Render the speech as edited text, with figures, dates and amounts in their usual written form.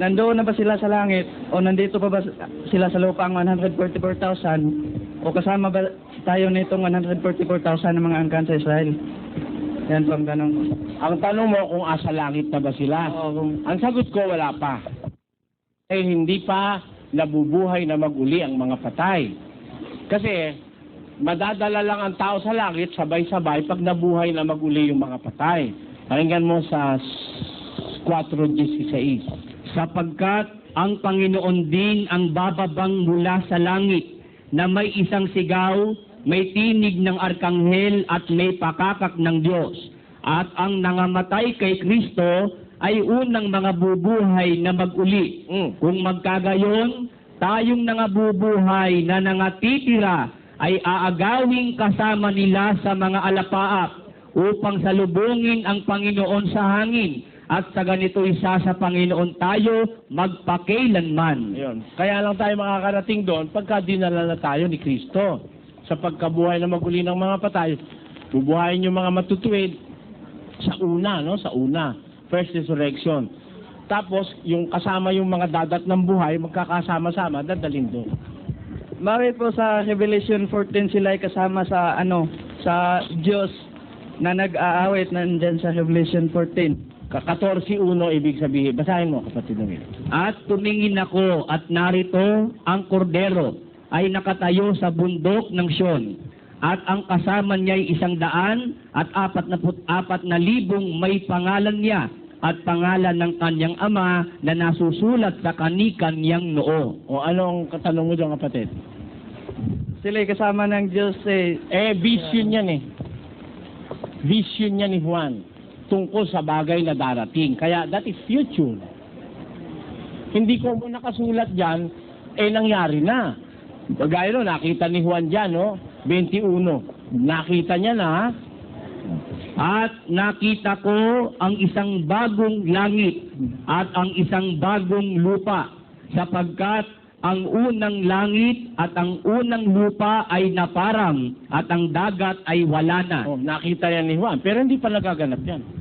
nandoon na ba sila sa langit o nandito pa ba sila sa lupa ang 144,000 o kasama ba tayo nitong 144,000 ng mga angkan sa Israel? Yan po ang tanong ko. Ang tanong mo kung asa langit na ba sila? Oo, Ang sagot ko, wala pa. Eh, hindi pa nabubuhay na mag-uli ang mga patay. Kasi, madadala lang ang tao sa langit, sabay-sabay, pag nabuhay na mag-uli yung mga patay. Pakinggan mo sa 4:16. Sapagkat ang Panginoon din ang bababang mula sa langit na may isang sigaw, may tinig ng arkanghel at may pakakak ng Diyos. At ang nangamatay kay Kristo ay unang mga bubuhay na mag-uli. Kung magkagayon, tayong nangabubuhay na nangatitira ay aagawing kasama nila sa mga alapaap upang salubungin ang Panginoon sa hangin. At sa ganito isa sa Panginoon tayo magpakailanman. Ayun. Kaya lang tayo makakarating doon pagka dinala na tayo ni Kristo. Sa pagkabuhay na mag-uli ng mga patay, bubuhayin yung mga matutuwid sa una, no? Sa una. First resurrection. Tapos, yung kasama yung mga dadat ng buhay, magkakasama-sama, dadalhin doon. bakit po sa Revelation 14 sila ay kasama sa sa Diyos na nag-aawit nandyan sa Revelation 14? 14:1 ibig sabihin. Basahin mo, kapatid ng Will. At tumingin ako at narito ang kordero ay nakatayo sa bundok ng Sion. At ang kasama niya ay 144,000 may pangalan niya at pangalan ng kanyang ama na nasusulat sa kani-kanyang noo. O ano ang katanong mo dyan, kapatid? Sila ay kasama ng Diyos Vision yan eh. Vision yan ni Juan tungkol sa bagay na darating. Kaya that is future. Hindi ko mo nakasulat dyan, nangyari na. Gaya no, nakita ni Juan dyan, no? 21. Nakita niya na, At nakita ko ang isang bagong langit at ang isang bagong lupa, sapagkat ang unang langit at ang unang lupa ay naparang at ang dagat ay wala na. nakita yan ni Juan. Pero hindi pa nagaganap yan.